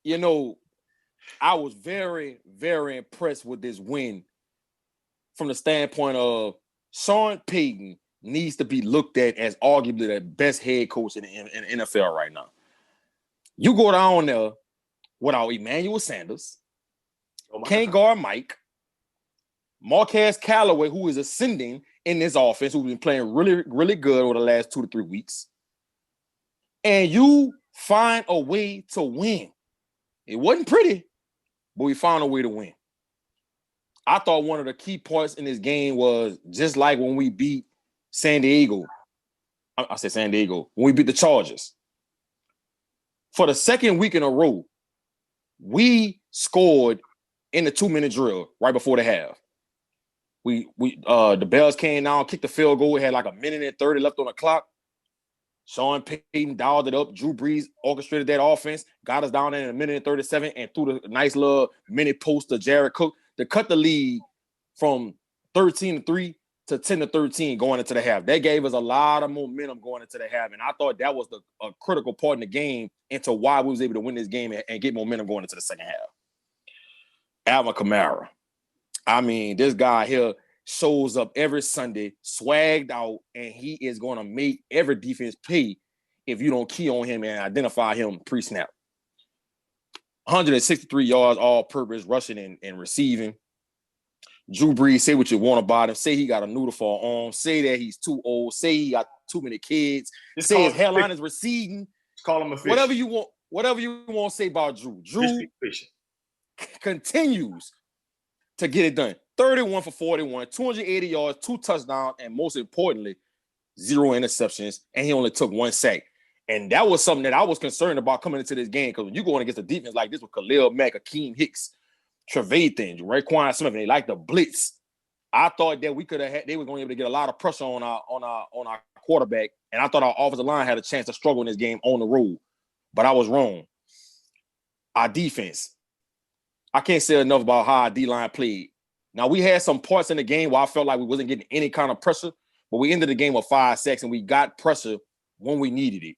you know, I was very, very impressed with this win from the standpoint of Sean Payton needs to be looked at as arguably the best head coach in the NFL right now. You go down there without Emmanuel Sanders, can't guard Mike, Marquez Callaway, who is ascending in this offense, who's been playing really, really good over the last 2 to 3 weeks, and you find a way to win. It wasn't pretty, but we found a way to win. I thought one of the key points in this game was just like when we beat San Diego. I said San Diego. When we beat the Chargers. For the second week in a row, we scored in the 2-minute drill right before the half. The Bears came down, kicked the field goal. We had like a minute and 30 left on the clock. Sean Payton dialed it up. Drew Brees orchestrated that offense, got us down in a minute and 37, and threw the nice little minute post to Jared Cook to cut the lead from 13-3 to 10-13 going into the half. That gave us a lot of momentum going into the half, and I thought that was a critical part in the game into why we was able to win this game and get momentum going into the second half. Alvin Kamara. I mean, this guy here shows up every Sunday, swagged out, and he is going to make every defense pay if you don't key on him and identify him pre-snap. 163 yards all-purpose, rushing and receiving. Drew Brees, say what you want about him. Say he got a noodle for an arm. Say that he's too old. Say he got too many kids. Just say his hairline is receding. Call him a fish. Whatever you want to say about Drew. Drew continues to get it done. 31 for 41, 280 yards, 2 touchdowns, and most importantly, 0 interceptions, and he only took 1 sack. And that was something that I was concerned about coming into this game, because when you're going against a defense like this with Khalil Mack, Akeem Hicks, Trevathan, Raekwon Smith, and they like the blitz, I thought that we could have they were going to be able to get a lot of pressure on our quarterback, and I thought our offensive line had a chance to struggle in this game on the road, but I was wrong. Our defense, I can't say enough about how our D-line played. Now, we had some parts in the game where I felt like we wasn't getting any kind of pressure, but we ended the game with 5 sacks, and we got pressure when we needed it.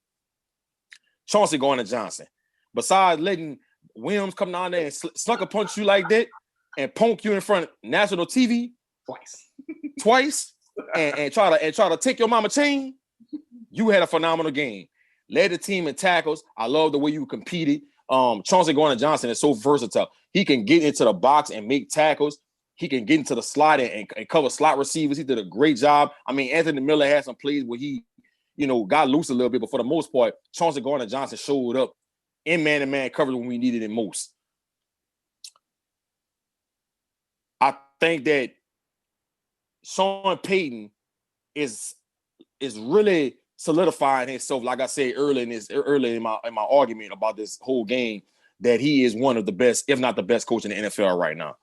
Chauncey Gardner-Johnson, besides letting Williams come down there and sucker punch you like that and punk you in front of national TV twice, and try to take your mama chain, you had a phenomenal game. Led the team in tackles. I love the way you competed. Chauncey Gardner-Johnson is so versatile. He can get into the box and make tackles. He can get into the slot and cover slot receivers. He did a great job. I mean, Anthony Miller had some plays where he, got loose a little bit, but for the most part, Chauncey Gardner-Johnson showed up in man-to-man coverage when we needed it most. I think that Sean Payton is really solidifying himself, like I said earlier in my argument about this whole game, that he is one of the best, if not the best coach in the NFL right now.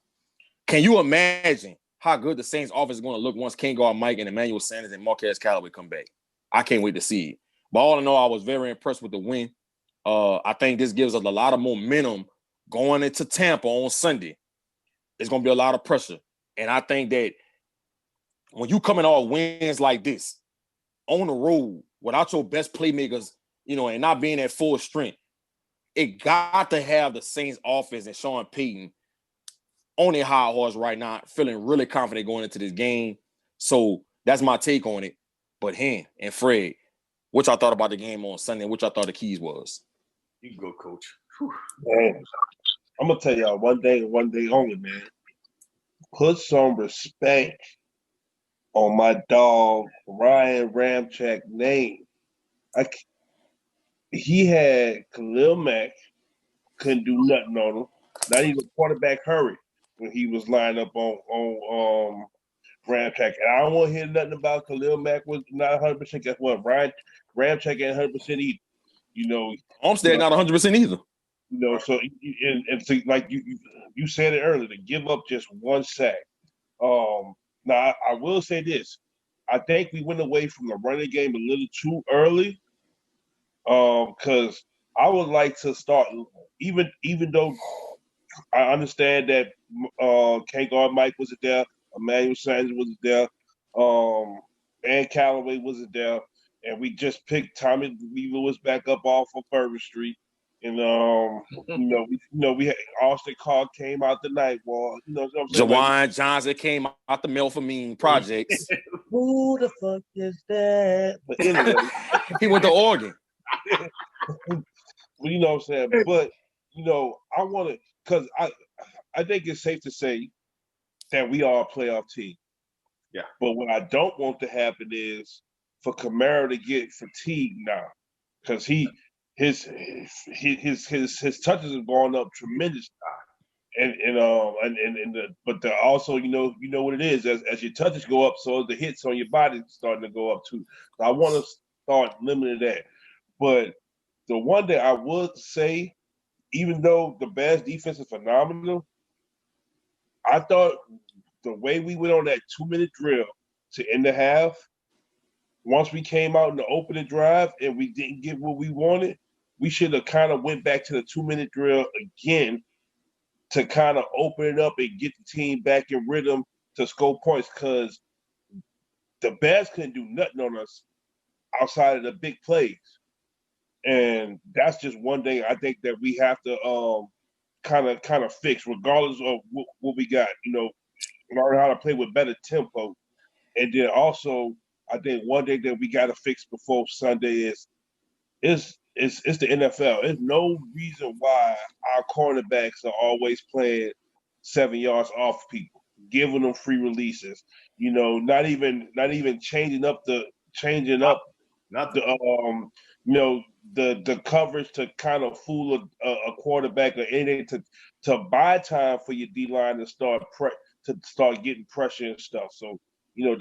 Can you imagine how good the Saints offense is going to look once King Guard Mike and Emmanuel Sanders and Marquez Callaway come back? I can't wait to see it. But all in all, I was very impressed with the win. I think this gives us a lot of momentum going into Tampa on Sunday. It's going to be a lot of pressure. And I think that when you come in all wins like this, on the road, without your best playmakers, and not being at full strength, it got to have the Saints offense and Sean Payton on their high horse right now, feeling really confident going into this game. So that's my take on it. But Hen and Fred, what y'all thought about the game on Sunday and what y'all thought the keys was? You can go, Coach. Man, I'm going to tell y'all one thing and one thing only, man. Put some respect on my dog, Ryan Ramczyk name. He had Khalil Mack, couldn't do nothing on him. Not even quarterback hurry when he was lined up on Ramczyk. And I don't want to hear nothing about Khalil Mack was not 100%. Guess what? Ryan Ramczyk ain't 100% either. Armstead not 100% either. So and so, like you said it earlier, to give up just 1 sack. Now I will say this: I think we went away from the running game a little too early. Because I would like to start, even though I understand that King Guard Mike wasn't there, Emmanuel Sanders wasn't there, and Callaway wasn't there, and we just picked Tommy Lee Lewis back up off of Fergus Street. And we had Austin Carr came out the night wall. You know what I'm saying? Jawan Johnson came out the Melphamine projects. Who the fuck is that? But anyway, he went to Oregon. Well, you know what I'm saying? But I want to, because I think it's safe to say that we are a playoff team. Yeah. But what I don't want to happen is for Kamara to get fatigued now, because his touches have gone up tremendously. But also what it is, as your touches go up, so the hits on your body starting to go up too. So I want to start limiting that. But the one that I would say, even though the Bears defense is phenomenal, I thought the way we went on that 2-minute drill to end the half, once we came out in the opening drive and we didn't get what we wanted, we should have kind of went back to the 2-minute drill again to kind of open it up and get the team back in rhythm to score points, because the Bears couldn't do nothing on us outside of the big plays. And that's just one thing I think that we have to kind of fix, regardless of what we got. Learn how to play with better tempo. And then also, I think one thing that we got to fix before Sunday is the NFL. There's no reason why our cornerbacks are always playing 7 yards off people, giving them free releases. Not even changing up the coverage to kind of fool a quarterback or anything to buy time for your D line to start getting pressure and stuff. So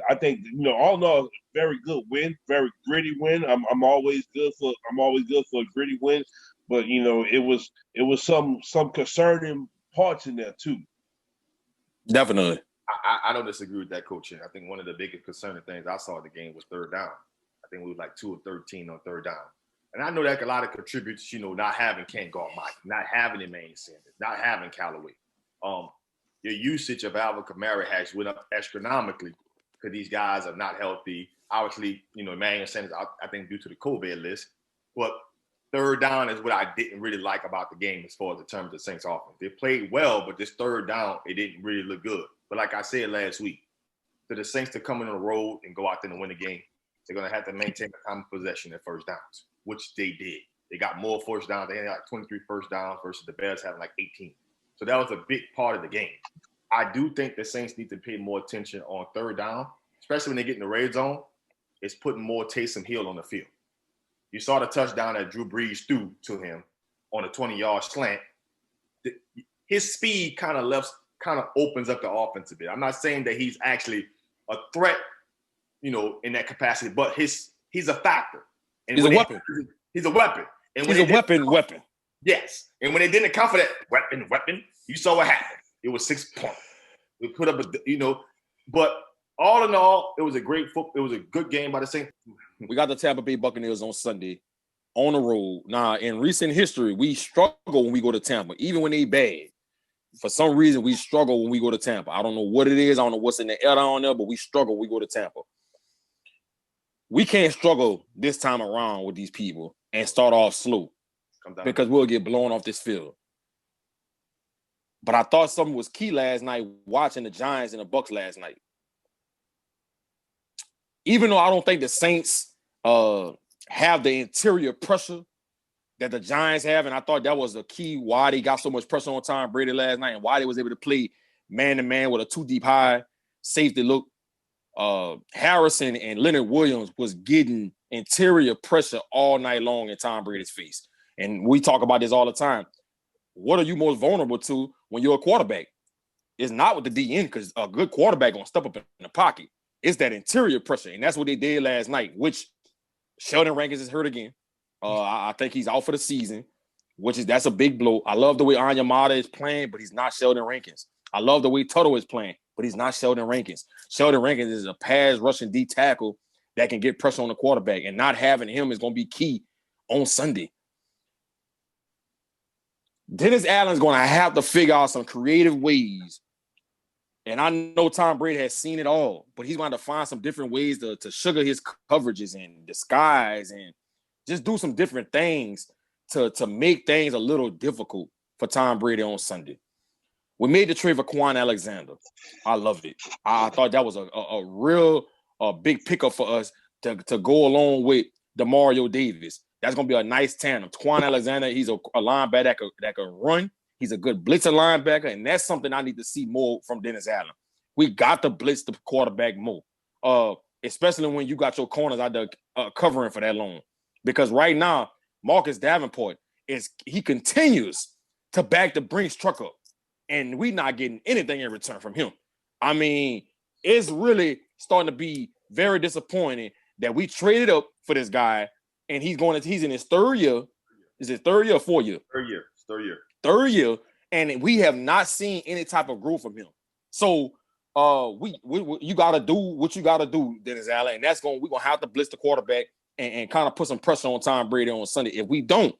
I think all in all, very good win, very gritty win. I'm always good for a gritty win, but it was some concerning parts in there too. Definitely. I don't disagree with that, Coach. I think one of the biggest concerning things I saw in the game was third down. I think we were like 2 of 13 on third down. And I know that a lot of contributes, not having Ken Mike, not having Emmanuel Sanders, not having Callaway. Your usage of Alvin Kamara has went up astronomically because these guys are not healthy. Obviously, Emmanuel Sanders, I think, due to the COVID list. But third down is what I didn't really like about the game as far as the terms of the Saints offense. They played well, but this third down, it didn't really look good. But like I said last week, for the Saints to come in on the road and go out there and win the game, they're going to have to maintain the time of possession at first downs, which they did. They got more first downs. They had like 23 first downs versus the Bears having like 18. So that was a big part of the game. I do think the Saints need to pay more attention on third down, especially when they get in the red zone. It's putting more Taysom Hill on the field. You saw the touchdown that Drew Brees threw to him on a 20-yard slant. His speed kind of opens up the offense a bit. I'm not saying that he's actually a threat, in that capacity, but he's a factor. And he's a weapon. He's a weapon. And he's a weapon. Yes. And when they didn't account for that weapon, you saw what happened. It was 6 points. We put up but all in all, it was a good game by the Saints. We got the Tampa Bay Buccaneers on Sunday on the road. Now, in recent history, we struggle when we go to Tampa, even when they bad. For some reason, we struggle when we go to Tampa. I don't know what it is. I don't know what's in the air down there, but we struggle when we go to Tampa. We can't struggle this time around with these people and start off slow because we'll get blown off this field. But I thought something was key last night watching the Giants and the Bucs last night. Even though I don't think the Saints have the interior pressure that the Giants have, and I thought that was the key why they got so much pressure on Tom Brady last night and why they was able to play man-to-man with a 2-deep high safety look. Harrison and Leonard Williams was getting interior pressure all night long in Tom Brady's face. And we talk about this all the time. What are you most vulnerable to when you're a quarterback? It's not with the DN, because a good quarterback going to step up in the pocket. It's that interior pressure, and that's what they did last night, which Sheldon Rankins is hurt again. I think he's out for the season, that's a big blow. I love the way Onyemata is playing, but he's not Sheldon Rankins. I love the way Tuttle is playing, but he's not Sheldon Rankins. Sheldon Rankins is a pass rushing D tackle that can get pressure on the quarterback, and not having him is going to be key on Sunday. Dennis Allen's going to have to figure out some creative ways. And I know Tom Brady has seen it all, but he's going to find some different ways to sugar his coverages and disguise and just do some different things to make things a little difficult for Tom Brady on Sunday. We made the trade for Quan Alexander. I love it. I thought that was a real big pickup for us to go along with DeMario Davis. That's going to be a nice tandem. Quan Alexander, he's a linebacker that can run. He's a good blitzer linebacker, and that's something I need to see more from Dennis Allen. We got to blitz the quarterback more, especially when you got your corners out there covering for that long. Because right now, Marcus Davenport he continues to back the Brinks truck up, and we're not getting anything in return from him. I mean, it's really starting to be very disappointing that we traded up for this guy, and he's in his third year. Is it third year or fourth year? Third year, and we have not seen any type of growth from him. So you gotta do what you gotta do, Dennis Allen, and we're gonna have to blitz the quarterback and kind of put some pressure on Tom Brady on Sunday. If we don't,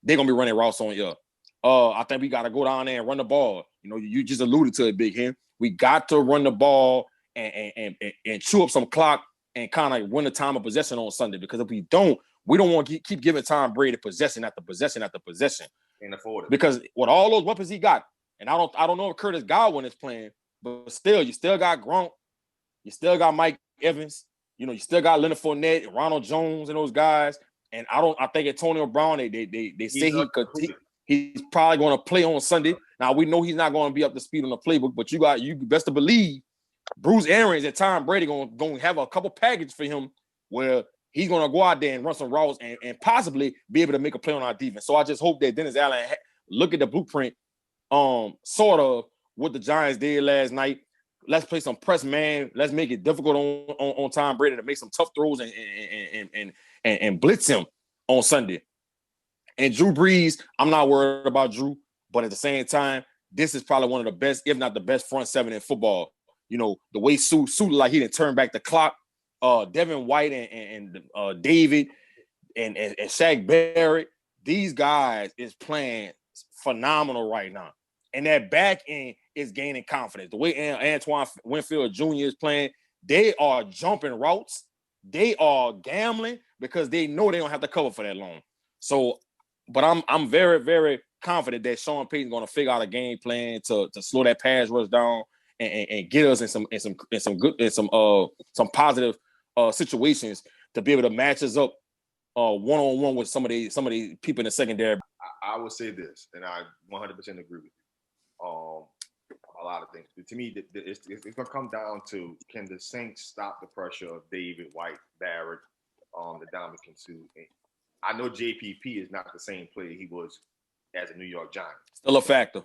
they're gonna be running routes on you. I think we gotta go down there and run the ball. You know, you just alluded to it, Big Hen. We got to run the ball and chew up some clock and kind of win the time of possession on Sunday. Because if we don't want to keep giving Tom Brady possession after possession after possession. Can't afford it. Because with all those weapons he got, and I don't know if Curtis Godwin is playing, but still, you still got Gronk, you still got Mike Evans, you know, you still got Leonard Fournette, Ronald Jones, and those guys. And I think Antonio Brown, they say he's probably going to play on Sunday. Now we know he's not going to be up to speed on the playbook, but you best to believe Bruce Arians and Tom Brady going to have a couple packages for him where he's going to go out there and run some routes and possibly be able to make a play on our defense. So I just hope that Dennis Allen look at the blueprint, sort of what the Giants did last night. Let's play some press man. Let's make it difficult on Tom Brady to make some tough throws and blitz him on Sunday. And Drew Brees, I'm not worried about Drew, but at the same time, this is probably one of the best, if not the best, front seven in football. You know, the way Sue like he didn't turn back the clock. Devin White and David and Shaq Barrett, these guys is playing phenomenal right now. And that back end is gaining confidence. The way Antoine Winfield Jr. is playing, they are jumping routes. They are gambling because they know they don't have to cover for that long. So, but I'm very, very confident that Sean Payton's going to figure out a game plan to slow that pass rush down and get us in some positive situations to be able to match us up one-on-one with some of the people in the secondary. I would say this, and I 100% agree with you. A lot of things. To me, it's going to come down to, can the Saints stop the pressure of David, White, Barrett, the Dominican Sue? I know JPP is not the same player he was as a New York Giant. Still a factor.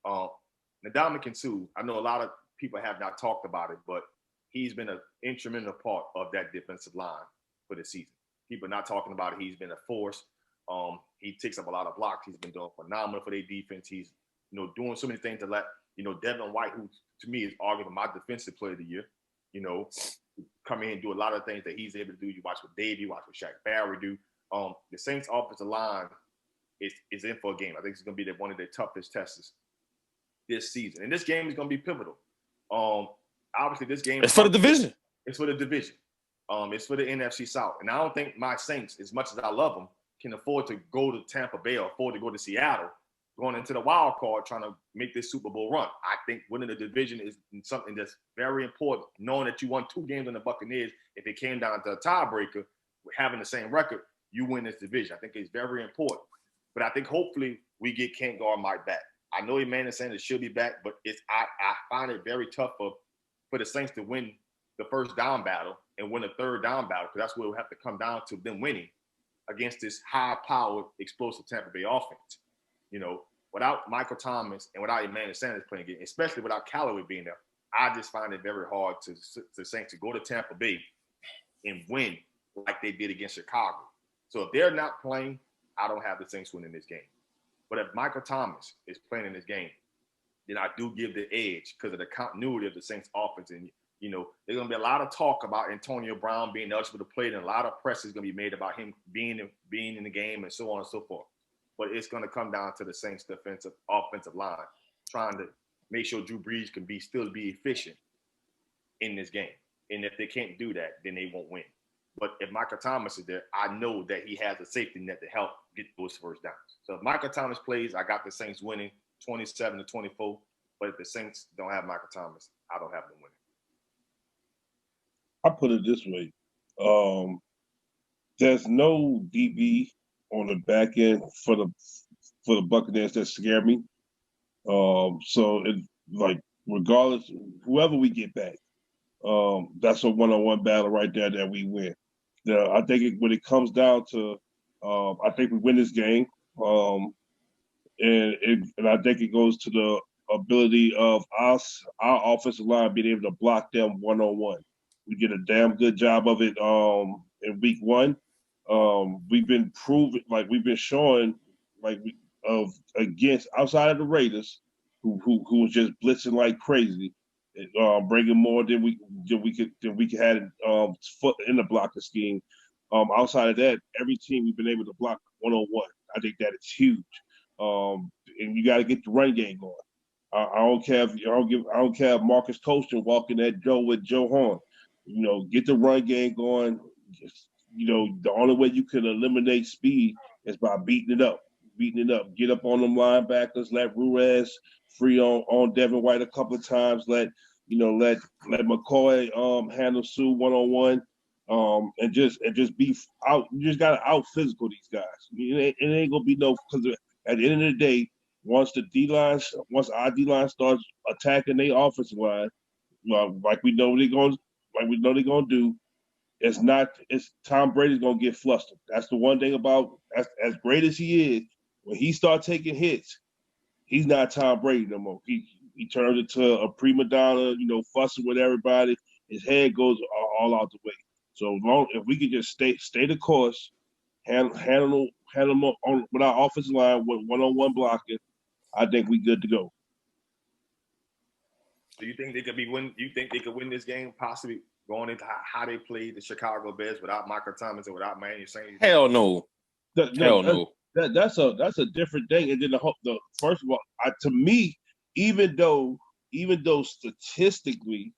The Dominican Sue, I know a lot of people have not talked about it, but he's been an instrumental part of that defensive line for the season. People are not talking about it. He's been a force. He takes up a lot of blocks. He's been doing phenomenal for their defense. He's, doing so many things to let, Devin White, who to me is arguably my defensive player of the year, come in and do a lot of things that he's able to do. You watch what Davey, watch what Shaq Barry do. The Saints offensive line is in for a game. I think it's going to be one of their toughest tests this season. And this game is going to be pivotal. Obviously, this game is for the division. It's for the division. It's for the NFC South. And I don't think my Saints, as much as I love them, can afford to go to Tampa Bay or afford to go to Seattle going into the wild card trying to make this Super Bowl run. I think winning the division is something that's very important, knowing that you won 2 games on the Buccaneers. If it came down to a tiebreaker, having the same record, you win this division. I think it's very important. But I think hopefully we get Kent Garmart back. I know Emmanuel Sanders should be back, but I find it very tough for the Saints to win the first down battle and win a third down battle, because that's what it'll have to come down to, them winning against this high-powered, explosive Tampa Bay offense. Without Michael Thomas and without Emmanuel Sanders playing again, especially without Callaway being there, I just find it very hard to Saints to go to Tampa Bay and win like they did against Chicago. So if they're not playing, I don't have the Saints winning this game. But if Michael Thomas is playing in this game, then I do give the edge because of the continuity of the Saints offense. And, there's going to be a lot of talk about Antonio Brown being eligible to play, and a lot of press is going to be made about him being in the game and so on and so forth. But it's going to come down to the Saints' offensive line, trying to make sure Drew Brees can still be efficient in this game. And if they can't do that, then they won't win. But if Michael Thomas is there, I know that he has a safety net to help get those first downs. So if Michael Thomas plays, I got the Saints winning 27-24. But if the Saints don't have Michael Thomas, I don't have them winning. I put it this way. There's no DB on the back end for the Buccaneers that scare me. So it like regardless, whoever we get back, that's a one-on-one battle right there that we win. I think when it comes down to, I think we win this game, and I think it goes to the ability of us, our offensive line, being able to block them one-on-one. We did a damn good job of it in week one. We've been proving, like we've been showing, like of against outside of the Raiders, who was just blitzing like crazy, bringing more than we could had foot in the blocker scheme. Outside of that, every team we've been able to block 1-on-1. I think that is huge. And you got to get the run game going. I don't care if I don't care if Marcus Colston walking that Joe with Joe Horn. Get the run game going. The only way you can eliminate speed is by beating it up. Get up on them linebackers. Let Ruiz free on Devin White a couple of times. Let McCoy handle Sue one-on-one. And just be out. You just gotta out physical these guys. It ain't gonna be no, because at the end of the day, once our D line starts attacking their offensive line, like we know they're gonna do, it's Tom Brady's gonna get flustered. That's the one thing about as great as he is, when he starts taking hits, he's not Tom Brady no more. He turns into a prima donna, fussing with everybody. His head goes all out the way. So if we could just stay the course, handle them with our offensive line with one-on-one blocking, I think we good to go. Do you think they could You think they could win this game, possibly going into how they played the Chicago Bears without Michael Thomas and without Manny Saints? Hell no. Hell no. That's a different thing. And then the first of all, to me, even though statistically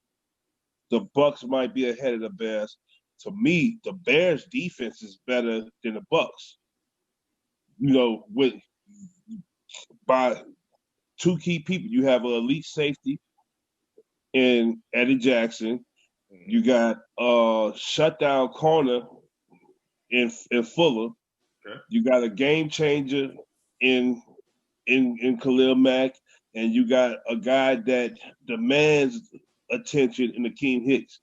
the Bucs might be ahead of the Bears, to me the Bears defense is better than the Bucs. By two key people, you have an elite safety in Eddie Jackson. You got a shutdown corner in Fuller. Okay. You got a game changer in Khalil Mack, and you got a guy that demands attention in Akeem Hicks,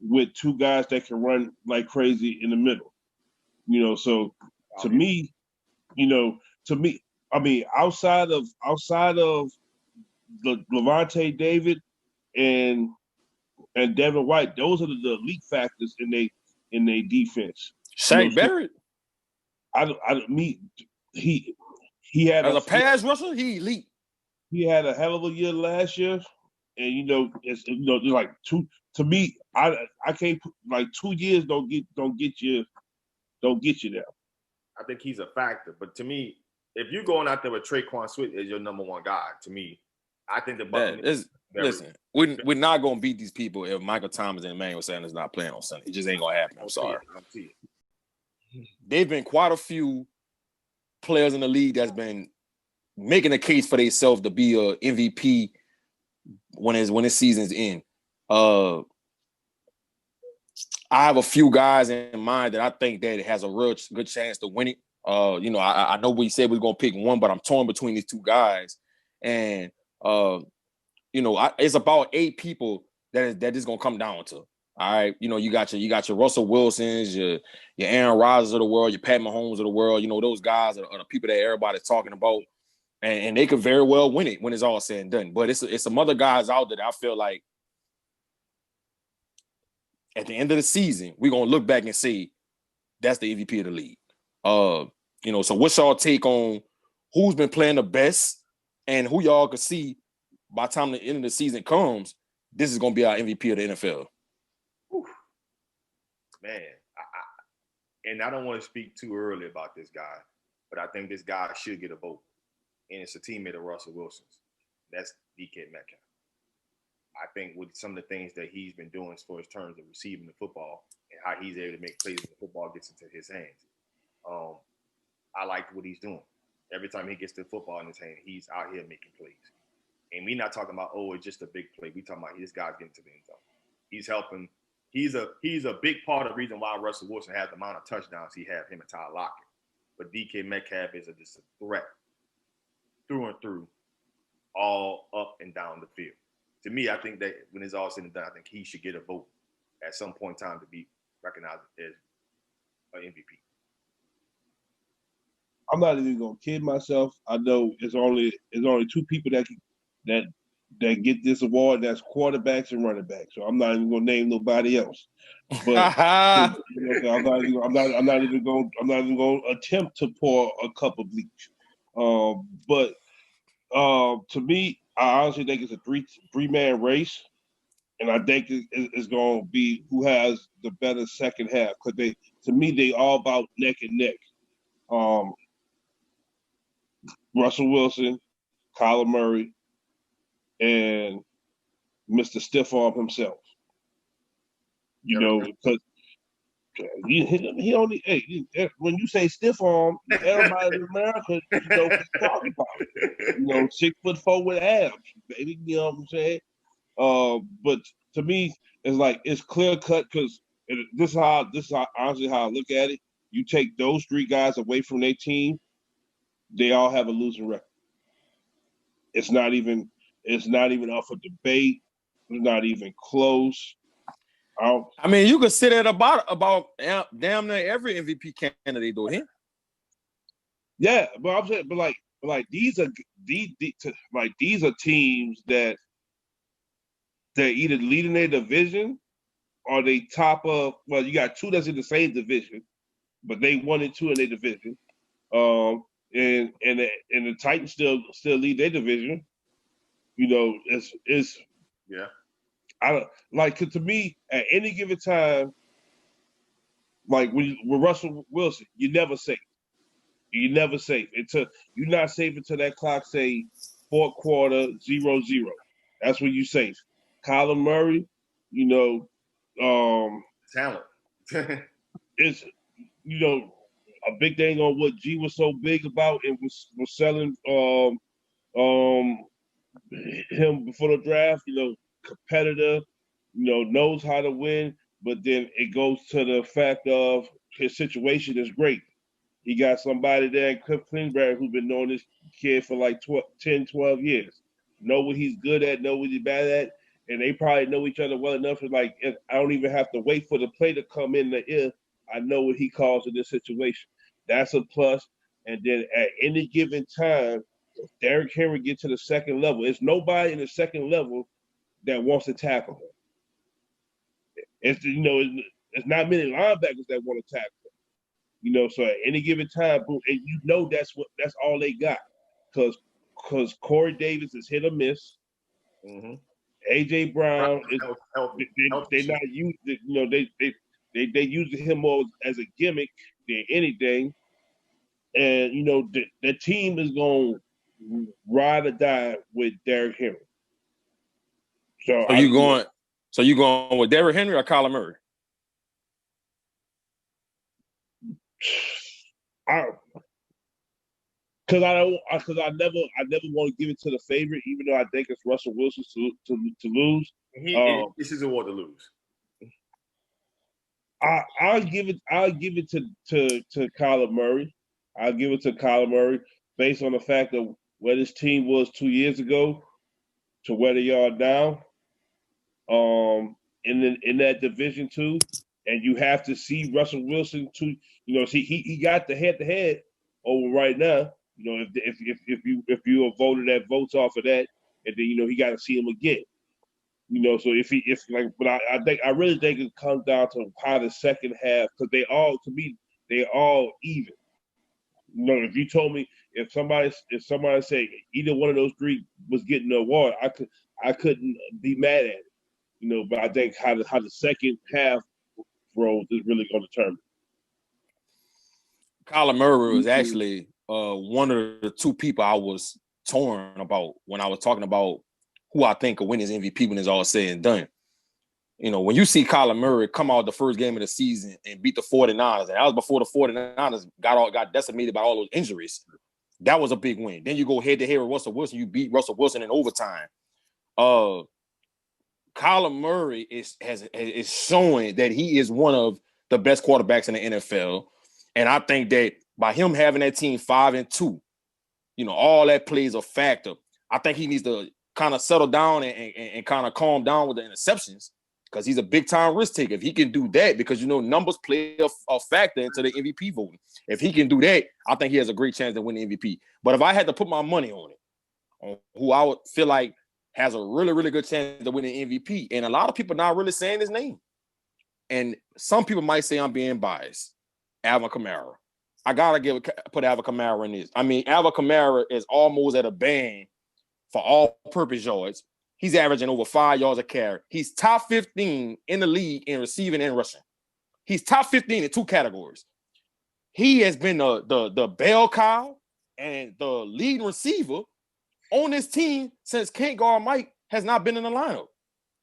with two guys that can run like crazy in the middle. So to me, I mean, outside of the Levante David and Devin White, those are the elite factors in their defense. Shaq Barrett. He had as a pass rusher, he elite. He had a hell of a year last year, and it's like two. To me, I can't, like 2 years don't get you there. I think he's a factor, but to me, if you're going out there with Traquan Swift as your number one guy, to me, I think the Buccaneers. Listen, we're not gonna beat these people if Michael Thomas and Emmanuel Sanders not playing on Sunday. It just ain't gonna happen. I'm sorry. They've been quite a few players in the league that's been making a case for themselves to be a MVP when his season's in. I have a few guys in mind that I think that has a real good chance to win it. I know we said we are gonna pick one, but I'm torn between these two guys, and it's about 8 people that is gonna come down to. All right, you got your Russell Wilsons, your Aaron Rodgers of the world, your Pat Mahomes of the world. Those guys are the people that everybody's talking about, and they could very well win it when it's all said and done. But it's some other guys out there that I feel like at the end of the season we're gonna look back and say that's the MVP of the league. So what's y'all take on who's been playing the best and who y'all could see by the time the end of the season comes, this is gonna be our MVP of the NFL. Man, and I don't want to speak too early about this guy, but I think this guy should get a vote. And it's a teammate of Russell Wilson's. That's DK Metcalf. I think with some of the things that he's been doing as far as terms of receiving the football and how he's able to make plays when the football gets into his hands. I like what he's doing. Every time he gets the football in his hand, he's out here making plays. And we're not talking about, it's just a big play. We're talking about this guy's getting to the end zone. He's helping. He's a big part of the reason why Russell Wilson has the amount of touchdowns he has, him and Tyler Lockett. But DK Metcalf is just a threat through and through, all up and down the field. To me, I think that when it's all said and done, I think he should get a vote at some point in time to be recognized as an MVP. I'm not even gonna kid myself. I know it's only two people that get this award. That's quarterbacks and running backs. So I'm not even gonna name nobody else. But I'm not even gonna attempt to pour a cup of bleach. But to me, I honestly think it's a three-man race, and I think it's going to be who has the better second half, because to me they all about neck and neck. Russell Wilson, Colin Murray, and Mr. Stiff Arm himself. You know, because he only when you say stiff arm, everybody in America what he's talking about. 6'4" with abs, baby. You know what I'm saying? But to me, it's clear cut, because this is how honestly how I look at it. You take those three guys away from their team, they all have a losing record. It's not even up for debate. It's not even close. I mean, you could sit at about damn near every MVP candidate, though. Him. Yeah, but I'm saying, but these are teams that they're either leading their division or they top of. Well, you got two that's in the same division, but they 1 and 2 in their division. And the Titans still lead their division. It's yeah. I don't like, to me at any given time, like with Russell Wilson, you're never safe. You're never safe until you're not safe until that clock say fourth quarter 0-0. That's when you're safe. Colin Murray, talent. It's a big thing on what G was so big about and was selling him before the draft. Competitor, knows how to win, but then it goes to the fact of his situation is great. He got somebody there, Cliff Kingsbury, who's been knowing this kid for like 10, 12 years. Know what he's good at, know what he's bad at, and they probably know each other well enough. I don't even have to wait for the play to come in the ear. I know what he calls in this situation. That's a plus. And then at any given time, if Derrick Henry gets to the second level, there's nobody in the second level that wants to tackle him. It's not many linebackers that want to tackle him. So at any given time, boom, and that's all they got, because Corey Davis is hit or miss. Mm-hmm. AJ Brown is they're not used. They using him more as a gimmick than anything, and the team is going to ride or die with Derrick Henry. So you going with Derrick Henry or Colin Murray? Because I never want to give it to the favorite, even though I think it's Russell Wilson to lose. This is a war to lose. I'll give it to Colin Murray. I'll give it to Colin Murray based on the fact of where this team was 2 years ago to where they are now. In that Division 2, and you have to see Russell Wilson to he got the head-to-head over right now. If you voted that votes off of that, and then he got to see him again. But I really think it comes down to how the second half, because they all even. If you told me if somebody said either one of those three was getting the award, I couldn't be mad at it. But I think how the second half rolls is really going to determine. Colin Murray was actually one of the two people I was torn about when I was talking about who I think will win his MVP when it's all said and done. You know, when you see Colin Murray come out the first game of the season and beat the 49ers, and that was before the 49ers got decimated by all those injuries. That was a big win. Then you go head-to-head with Russell Wilson. You beat Russell Wilson in overtime. Colin Murray is showing that he is one of the best quarterbacks in the NFL. And I think that by him having that team 5-2, you know, all that plays a factor. I think he needs to kind of settle down and kind of calm down with the interceptions because he's a big-time risk taker. If he can do that, because, you know, numbers play a factor into the MVP voting. If he can do that, I think he has a great chance to win the MVP. But if I had to put my money on it, on who I would feel like has a really, really good chance to win the MVP, and a lot of people not really saying his name. And some people might say I'm being biased. Alvin Kamara. I got to put Alvin Kamara in this. I mean, Alvin Kamara is almost at a band for all-purpose yards. He's averaging over 5 yards a carry. He's top 15 in the league in receiving and rushing. He's top 15 in 2 categories. He has been the bell cow and the leading receiver on this team since Can't Guard Mike has not been in the lineup.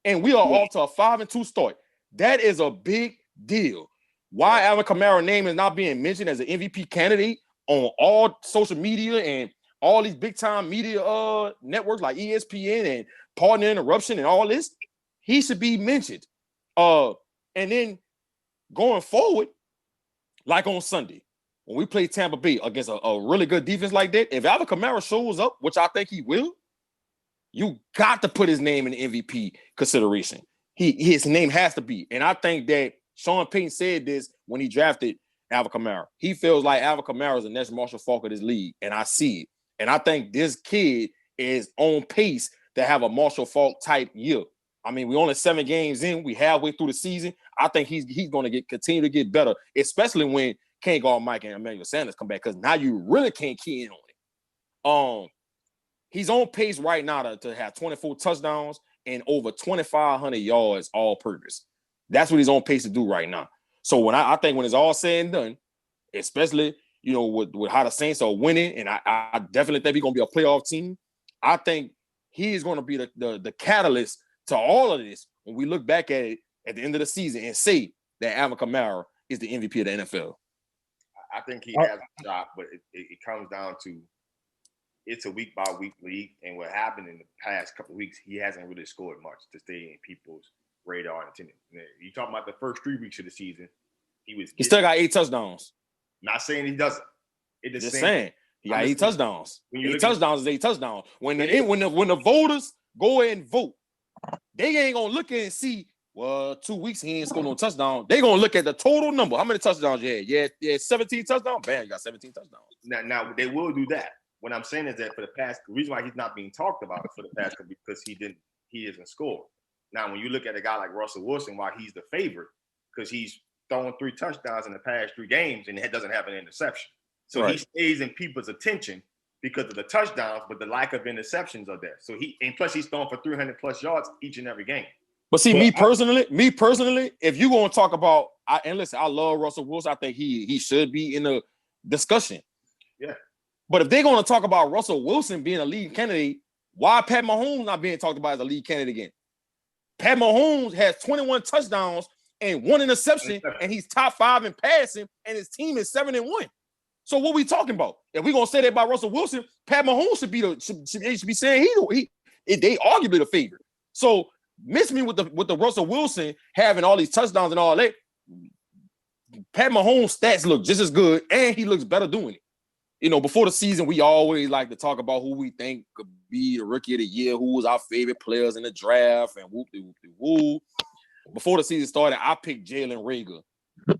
And we are off to a 5-2 start. That is a big deal. Why Alvin Kamara's name is not being mentioned as an MVP candidate on all social media and all these big-time media networks like ESPN and Partner Interruption and all this, he should be mentioned. And then going forward, like on Sunday, when we play Tampa Bay against a really good defense like that, if Alvin Kamara shows up, which I think he will, you got to put his name in the MVP consideration. His name has to be. And I think that Sean Payton said this when he drafted Alvin Kamara. He feels like Alvin Kamara is the next Marshall Faulk of this league, and I see it. And I think this kid is on pace to have a Marshall Faulk type year. I mean, we're only 7 games in. We halfway through the season. I think he's going to continue to get better, especially when Can't Guard Mike and Emmanuel Sanders come back, because now you really can't key in on it. He's on pace right now to have 24 touchdowns and over 2,500 yards all purpose. That's what he's on pace to do right now. So when I think when it's all said and done, especially, you know, with how the Saints are winning, and I definitely think he's going to be a playoff team, I think he is going to be the catalyst to all of this when we look back at it at the end of the season and say that Alvin Kamara is the MVP of the NFL. I think he has a shot, but it comes down to it's a week-by-week league, and what happened in the past couple of weeks, he hasn't really scored much to stay in people's radar and attention. You talking about the first 3 weeks of the season, he still got 8 touchdowns. Not saying he doesn't. Just saying he got 8 touchdowns. 8 touchdowns is 8 touchdowns. When the voters go ahead and vote, they ain't gonna look at it and see, well, 2 weeks he ain't scored no touchdown. They gonna look at the total number. How many touchdowns you had? Yeah, 17 touchdowns. Bam, you got 17 touchdowns. Now they will do that. What I'm saying is that the reason why he's not being talked about for the past because he isn't scored. Now, when you look at a guy like Russell Wilson, why he's the favorite, because he's thrown 3 touchdowns in the past 3 games and doesn't have an interception. So He stays in people's attention because of the touchdowns, but the lack of interceptions are there. So plus he's throwing for 300 plus yards each and every game. But see, me personally, if you're going to talk about, and listen, I love Russell Wilson. I think he should be in the discussion. Yeah. But if they're going to talk about Russell Wilson being a lead candidate, why Pat Mahomes not being talked about as a lead candidate again? Pat Mahomes has 21 touchdowns and 1 interception, and he's top 5 in passing, and his team is 7-1. So what we talking about? If we're gonna say that about Russell Wilson, Pat Mahomes should be saying they arguably the favorite. So miss me with the Russell Wilson having all these touchdowns and all that. Pat Mahomes' stats look just as good, and he looks better doing it. You know, before the season, we always like to talk about who we think could be the rookie of the year, who was our favorite players in the draft, and whoop-de-whoop-de-woo. Before the season started, I picked Jalen Reagor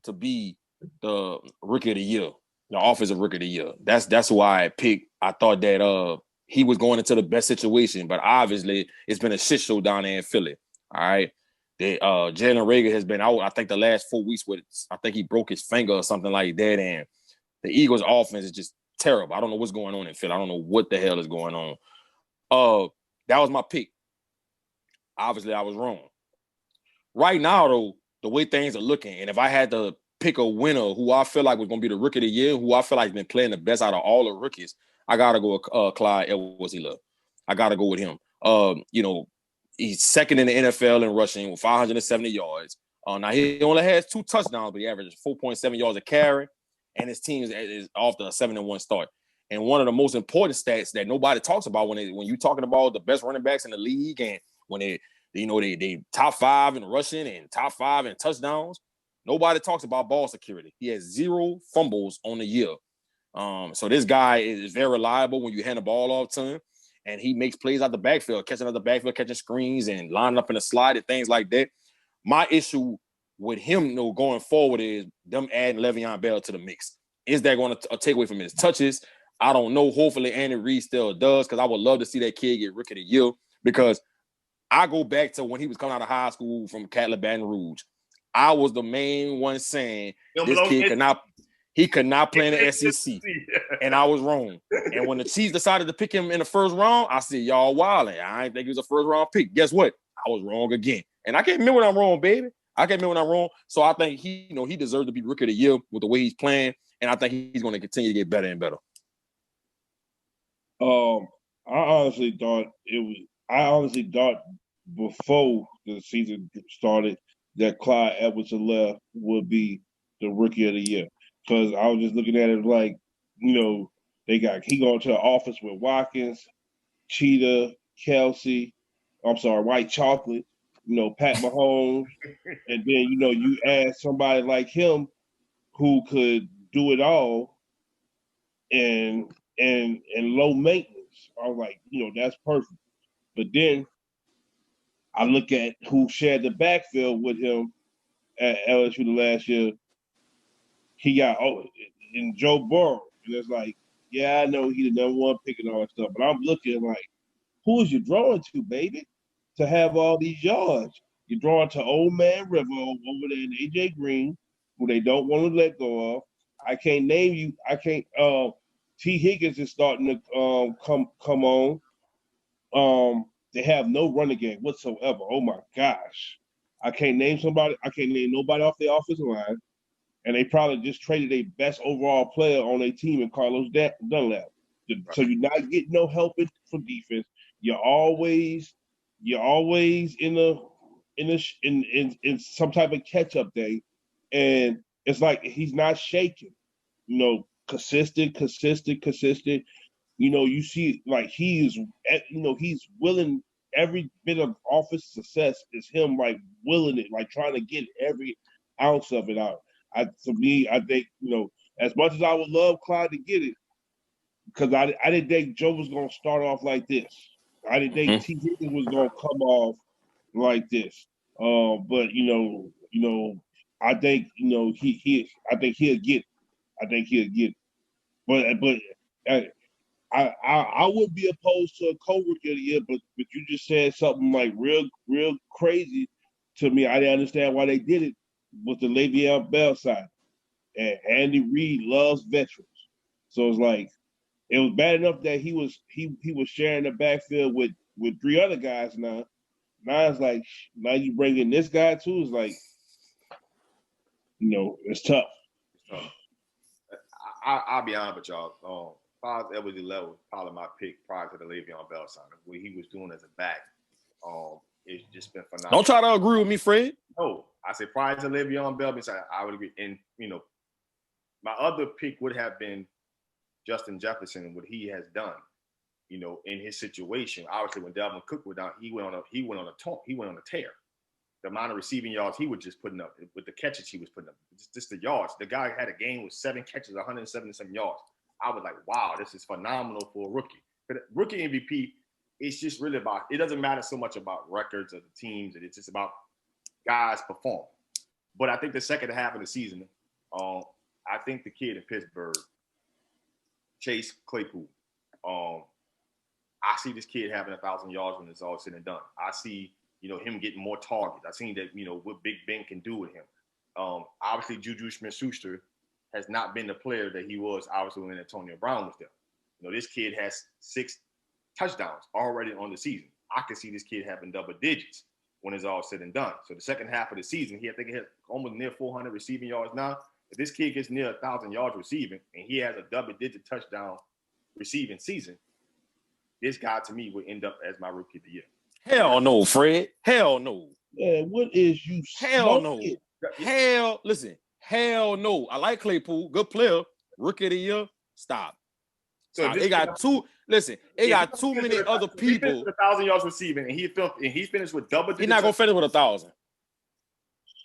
to be the rookie of the year, the offensive rookie of the year. That's why I picked. I thought that he was going into the best situation, but obviously it's been a shit show down there in Philly. All right. Jalen Reagor has been out, I think, the last 4 weeks I think he broke his finger or something like that. And the Eagles' offense is just terrible. I don't know what's going on in Philly. I don't know what the hell is going on. That was my pick. Obviously, I was wrong. Right now, though, the way things are looking, and if I had to pick a winner who I feel like was going to be the rookie of the year, who I feel like has been playing the best out of all the rookies, I got to go with Clyde Edwards-Helaire. I got to go with him. You know, he's second in the NFL in rushing with 570 yards. Now he only has 2 touchdowns, but he averages 4.7 yards a carry, and his team is off the 7-1 start. And one of the most important stats that nobody talks about when you're talking about the best running backs in the league, and when they top 5 in rushing and top 5 in touchdowns, nobody talks about ball security. He has 0 fumbles on the year. So this guy is very reliable when you hand the ball off to him, and he makes plays out the backfield, catching screens and lining up in the slide and things like that. My issue with him, going forward is them adding Le'Veon Bell to the mix. Is that going to take away from his touches? I don't know. Hopefully Andy Reid still does, because I would love to see that kid get Rookie of the Year, because I go back to when he was coming out of high school from Catlett Baton Rouge. I was the main one saying this kid could not play in the SEC. And I was wrong. And when the Chiefs decided to pick him in the first round, I said, y'all wilding. I didn't think he was a first round pick. Guess what? I was wrong again. And I can't admit when I'm wrong, baby. I can't admit when I'm wrong. So I think he deserves to be Rookie of the Year with the way he's playing. And I think he's going to continue to get better and better. I honestly thought before the season started that Clyde Edwards-Helaire would be the Rookie of the Year, because I was just looking at it like, he going to the office with Watkins, Cheetah, Kelsey, White Chocolate, Pat Mahomes, and then you add somebody like him who could do it all and low maintenance. I was like, that's perfect. But then I look at who shared the backfield with him at LSU the last year. He got in Joe Burrow. And it's like, yeah, I know he the number 1 pick and all that stuff, but I'm looking like, who is you drawing to, baby, to have all these yards? You're drawing to old man River over there in AJ Green, who they don't want to let go of. I can't name you. I can't. T. Higgins is starting to come on. They have no running game whatsoever. Oh my gosh, I can't name nobody off their offensive line, and they probably just traded their best overall player on their team in Carlos Dunlap. So you're not getting no help from defense. You're always in some type of catch up day, and it's like he's not shaking. Consistent. You see, like he's willing. Every bit of offensive success is him, like willing it, like trying to get every ounce of it out. I think as much as I would love Clyde to get it, because I didn't think Joe was going to start off like this. I didn't think T. Higgins was going to come off like this. But I think I think he'll get it. But I would be opposed to a co-rookie of the year, but you just said something like real crazy to me. I didn't understand why they did it with the Le'Veon Bell side. And Andy Reid loves veterans, so it's like it was bad enough that he was sharing the backfield with 3 other guys. Now it's like, now you bring in this guy too. It's like, it's tough. I'll be honest with y'all. Clyde Edwards-Helaire was probably my pick prior to the Le'Veon Bell signing. What he was doing as a back, it's just been phenomenal. Don't try to agree with me, Fred. No, I said prior to Le'Veon Bell, I would agree. And my other pick would have been Justin Jefferson and what he has done. In his situation. Obviously, when Dalvin Cook was down, he went on a tear. The amount of receiving yards he was just putting up, with the catches he was putting up, just the yards. The guy had a game with 7 catches, 177 yards. I was like, wow, this is phenomenal for a rookie. But rookie MVP, it's just really about, it doesn't matter so much about records of the teams, it's just about guys perform. But I think the second half of the season, I think the kid in Pittsburgh, Chase Claypool, I see this kid having 1,000 yards when it's all said and done. I see, him getting more targets. I seen that, what Big Ben can do with him. Obviously, Juju Smith-Schuster has not been the player that he was, obviously, when Antonio Brown was there. This kid has 6 touchdowns already on the season. I can see this kid having double digits when it's all said and done. So the second half of the season, I think he had almost near 400 receiving yards now. If this kid gets near 1,000 yards receiving and he has a double-digit touchdown receiving season, this guy to me would end up as my rookie of the year. Hell no, Fred. Hell no. Man, what is you Hell smoking? no. Hell no. I like Claypool, good player, rookie of the year. Stop. So They got two. Listen, they got too many other people. He finished with 1,000 yards receiving, and he finished with double. He's not gonna finish with 1,000.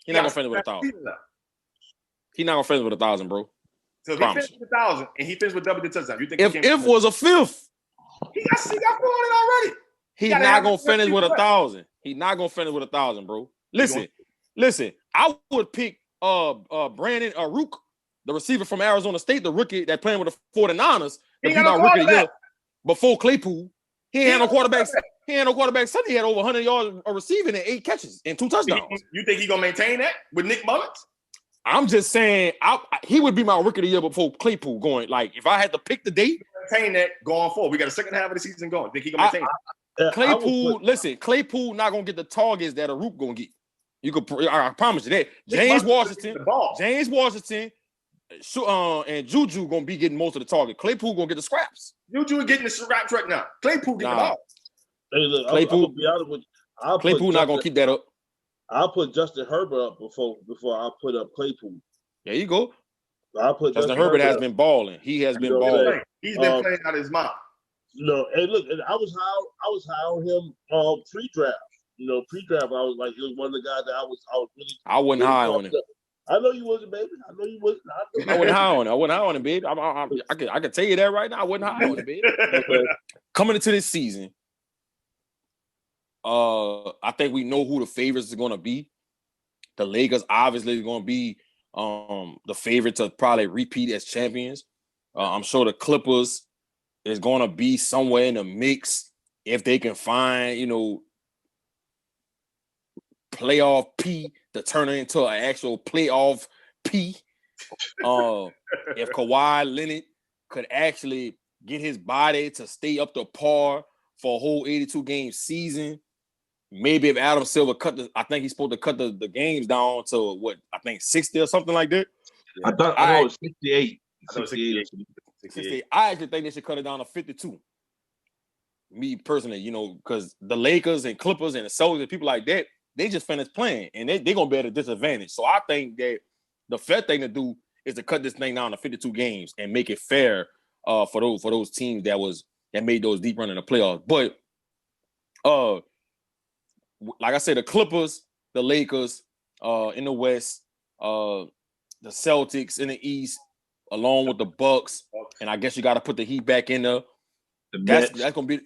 He's not gonna finish with 1,000. He's not gonna finish with 1,000, bro. So if he finished with 1,000 and he finished with double the touchdown, you think if was a fifth, he got 400 already. He's not gonna finish with 1,000. He's not gonna finish with 1,000, bro. Listen. I would pick Brandon Rook, the receiver from Arizona State, the rookie that playing with the 49ers. He got no quarterback. Before Claypool, he ain't had no quarterback. He had no quarterback. Sunday had over 100 yards of receiving and 8 catches and 2 touchdowns. You think he gonna maintain that with Nick Mullins? I'm just saying, he would be my rookie of the year before Claypool going. Like, if I had to pick the date, maintain that going forward. We got a second half of the season going. Think he gonna maintain that? Claypool not gonna get the targets that a Rook gonna get. I promise you that. James Washington, and Juju gonna be getting most of the target. Claypool gonna get the scraps. Juju getting the scraps right now. Claypool getting the ball. Hey, look, Claypool, I'll be honest with you. Claypool not gonna keep that up. I'll put Justin Herbert up before I put up Claypool. There you go. I'll put Justin Herbert has been balling. He has been balling. He's been playing out of his mind. Hey, look, and I was high on him pre-draft. Pre-draft, I was like, he was one of the guys that I wasn't high on him. I know you wasn't, baby. I know you wasn't. I wasn't high on him, baby. I can tell you that right now. I wasn't high on him, baby. Okay. Coming into this season, I think we know who the favorites is going to be. The Lakers obviously is going to be the favorite to probably repeat as champions. I'm sure the Clippers is going to be somewhere in the mix if they can find, playoff P to turn it into an actual playoff P. If Kawhi Leonard could actually get his body to stay up to par for a whole 82-game season, maybe if Adam Silver I think he's supposed to cut the games down to 60 or something like that. I thought it was 68. 68. I actually think they should cut it down to 52. Me personally, because the Lakers and Clippers and the Celtics and people like that, they just finished playing and they're gonna be at a disadvantage. So I think that the fair thing to do is to cut this thing down to 52 games and make it fair for those teams that made those deep run in the playoffs. But like I said, the Clippers, the Lakers in the West, the Celtics in the East, along with the Bucks, and I guess you got to put the Heat back in there. That's gonna be.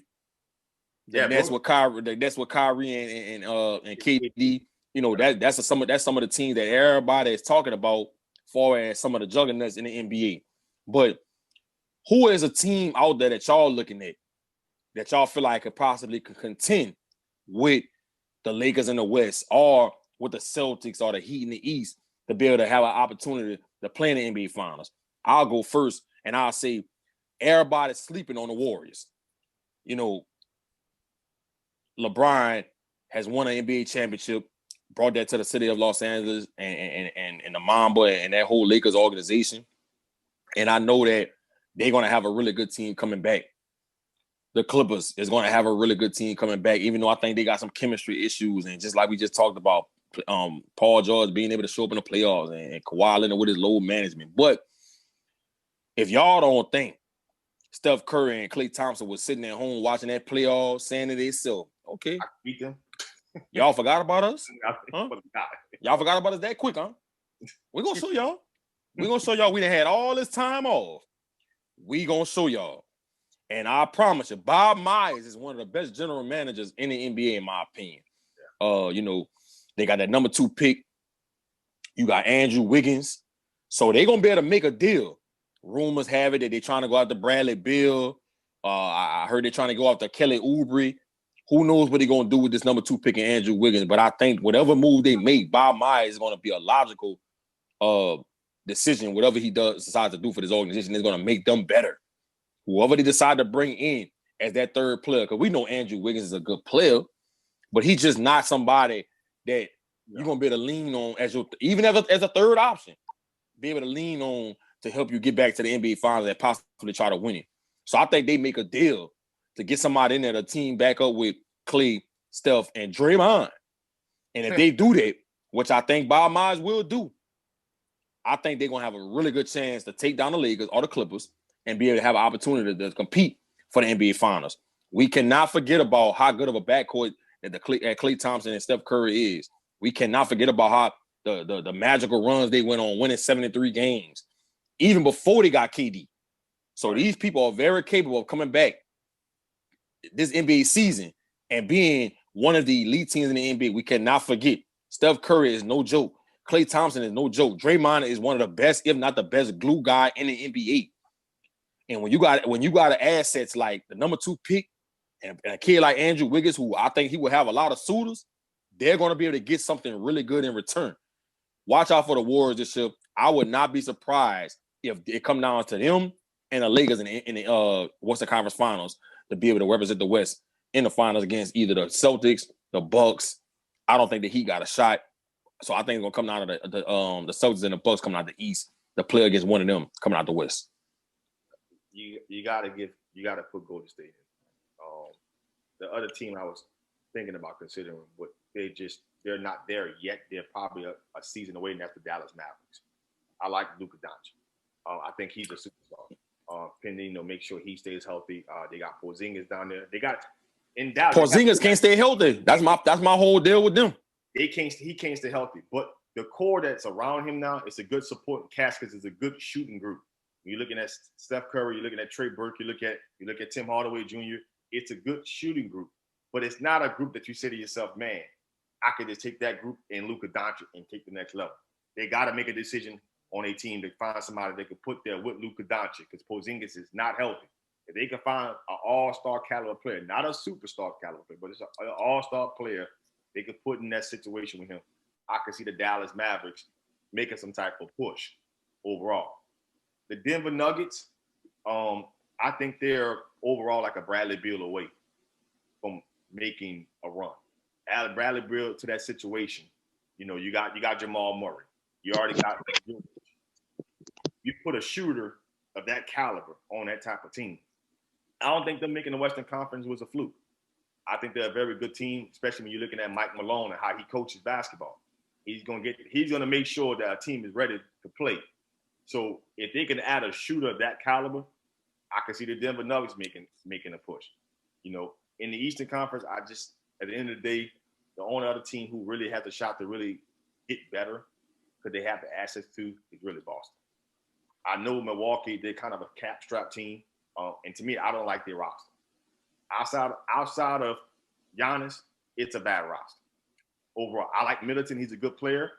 Yeah, that's what Kyrie. That's what Kyrie and KD. That's some of the teams that everybody is talking about, far as some of the juggernauts in the NBA. But who is a team out there that y'all looking at that y'all feel like could possibly contend with the Lakers in the West or with the Celtics or the Heat in the East to be able to have an opportunity to play in the NBA Finals? I'll go first, and I'll say everybody's sleeping on the Warriors. LeBron has won an NBA championship, brought that to the city of Los Angeles and the Mamba and that whole Lakers organization. And I know that they're going to have a really good team coming back. The Clippers is going to have a really good team coming back, even though I think they got some chemistry issues. And just like we just talked about, Paul George being able to show up in the playoffs and Kawhi Leonard with his load management. But if y'all don't think Steph Curry and Klay Thompson was sitting at home watching that playoffs, saying to themselves, okay, I beat them. Y'all forgot about us? Huh? Y'all forgot about us that quick, huh? We're going to show y'all. We're going to show y'all we done had all this time off. We going to show y'all. And I promise you, Bob Myers is one of the best general managers in the NBA, in my opinion. They got that number 2 pick. You got Andrew Wiggins. So they're going to be able to make a deal. Rumors have it that they're trying to go after Bradley Beal. I heard they're trying to go after Kelly Oubre. Who knows what they're going to do with this number 2 pick in Andrew Wiggins. But I think whatever move they make, Bob Myers is going to be a logical decision. Whatever he decides to do for this organization is going to make them better. Whoever they decide to bring in as that third player, because we know Andrew Wiggins is a good player, but he's just not somebody that you're going to be able to lean on even as a third option, be able to lean on to help you get back to the NBA Finals and possibly try to win it. So I think they make a deal to get somebody in there to team back up with Clay, Steph, and Draymond. And if they do that, which I think Bob Myers will do, I think they're going to have a really good chance to take down the Lakers or the Clippers and be able to have an opportunity to compete for the NBA Finals. We cannot forget about how good of a backcourt that Klay Thompson and Steph Curry is. We cannot forget about how the magical runs they went on, winning 73 games, even before they got KD. So these people are very capable of coming back this NBA season and being one of the elite teams in the NBA. We cannot forget Steph Curry is no joke. Klay Thompson is no joke. Draymond is one of the best, if not the best, glue guy in the NBA. And when you got assets like the number 2 pick and a kid like Andrew Wiggins, who I think he will have a lot of suitors, they're going to be able to get something really good in return. Watch out for the Warriors this year. I would not be surprised if it come down to them and the Lakers in the Western Conference Finals to be able to represent the West in the finals against either the Celtics, the Bucks. I don't think that he got a shot. So I think it's gonna come out of the Celtics and the Bucks coming out the East to play against one of them coming out the West. You gotta put Golden State in. The other team I was thinking about considering, but they're not there yet. They're probably a season away, and that's the Dallas Mavericks. I like Luka Doncic. I think he's a superstar. Pending, make sure he stays healthy. They got Porzingis down there. They got in Dallas. Porzingis can't stay healthy. That's my whole deal with them. He can't stay healthy. But the core that's around him now, it's a good supporting cast because it's a good shooting group. You're looking at Steph Curry, you're looking at Trey Burke, you look at Tim Hardaway Jr. It's a good shooting group, but it's not a group that you say to yourself, man, I could just take that group and Luka Doncic and take the next level. They got to make a decision on a team to find somebody they could put there with Luka Doncic because Porzingis is not healthy. If they can find an all-star caliber player, not a superstar caliber player, but it's an all-star player they could put in that situation with him, I could see the Dallas Mavericks making some type of push overall. The Denver Nuggets, I think they're overall like a Bradley Beal away from making a run. Add Bradley Beal to that situation. You got Jamal Murray. You already got you put a shooter of that caliber on that type of team. I don't think them making the Western Conference was a fluke. I think they're a very good team, especially when you're looking at Mike Malone and how he coaches basketball. He's gonna make sure that our team is ready to play. So if they can add a shooter of that caliber, I can see the Denver Nuggets making a push. In the Eastern Conference, at the end of the day, the only other team who really has a shot to really get better because they have the assets to is really Boston. I know Milwaukee, they're kind of a cap-strapped team, and to me, I don't like their roster. Outside of Giannis, it's a bad roster. Overall, I like Middleton. He's a good player.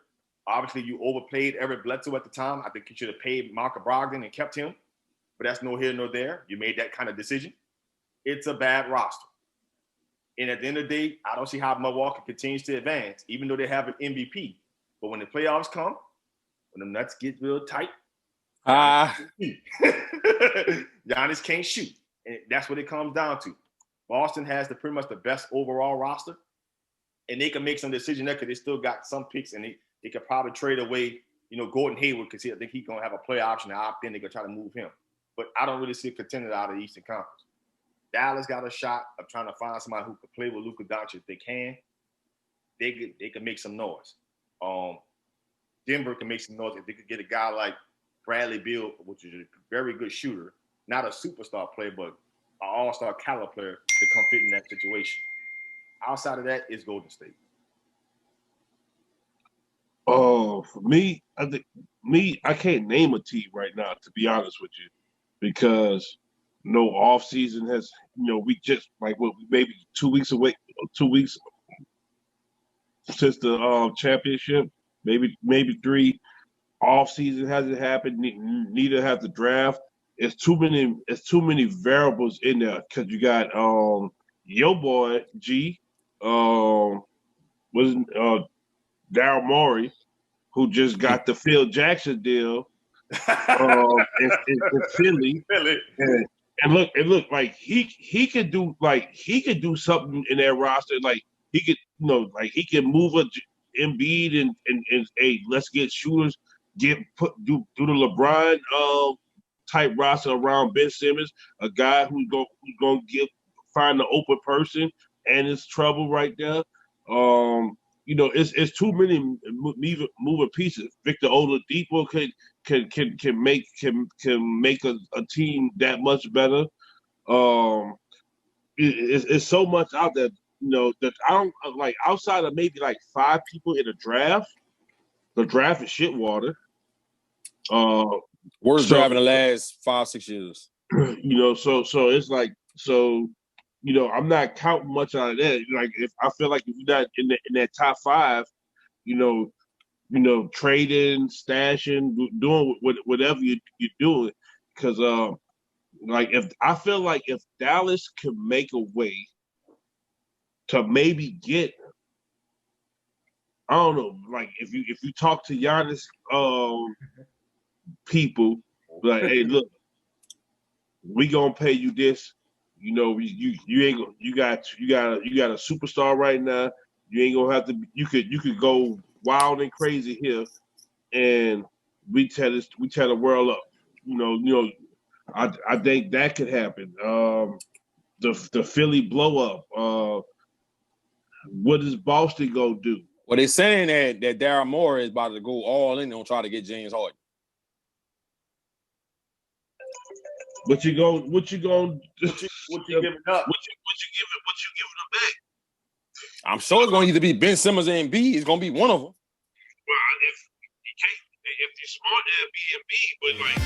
Obviously, you overpaid Eric Bledsoe at the time. I think you should have paid Mark Brogdon and kept him, but that's no here nor there. You made that kind of decision. It's a bad roster. And at the end of the day, I don't see how Milwaukee continues to advance, even though they have an MVP. But when the playoffs come, when the nuts get real tight, Giannis can't shoot. And that's what it comes down to. Boston has pretty much the best overall roster, and they can make some decision there because they still got some picks, and they could probably trade away, Gordon Hayward because I think he's going to have a play option to opt in. They're going to try to move him. But I don't really see a contender out of the Eastern Conference. Dallas got a shot of trying to find somebody who could play with Luka Doncic if they can. They can make some noise. Denver can make some noise if they could get a guy like Bradley Beal, which is a very good shooter, not a superstar player, but an all-star caliber player to come fit in that situation. Outside of that, it's Golden State. For me, I can't name a team right now, to be honest with you, because no off season has, we just maybe 2 weeks away, 2 weeks since the championship, maybe 3. Off season hasn't happened. Neither has the draft. It's too many variables in there because you got your boy G, Daryl Morey, who just got the Phil Jackson deal in Philly. And look like he could do something in that roster. Like he could he can move a Embiid and hey, let's get shooters. Do the LeBron type roster around Ben Simmons, a guy who's gonna give find the open person, and it's trouble right there. It's too many moving pieces. Victor Oladipo can make a team that much better. It's so much out there, that I don't like outside of maybe like 5 people in the draft. The draft is shit water. Worst draft in the last 5-6 years. So it's like I'm not counting much out of that. Like if I feel like if you're not in that top 5, trading, stashing, doing whatever you're doing, because if Dallas could make a way to maybe get, I don't know, like if you talk to Giannis people, like, hey, look, we gonna pay you this. You ain't gonna, you got a superstar right now. You ain't gonna have to. You could go wild and crazy here, and we tell the world up. I think that could happen. The Philly blow up. What does Boston go do? Well, they're saying that Daryl Morey is about to go all in and try to get James Harden. What you giving up? What you giving them back? I'm sure it's going to either be Ben Simmons and B. It's going to be one of them. Well, if you're smart, it'll be Embiid, but like.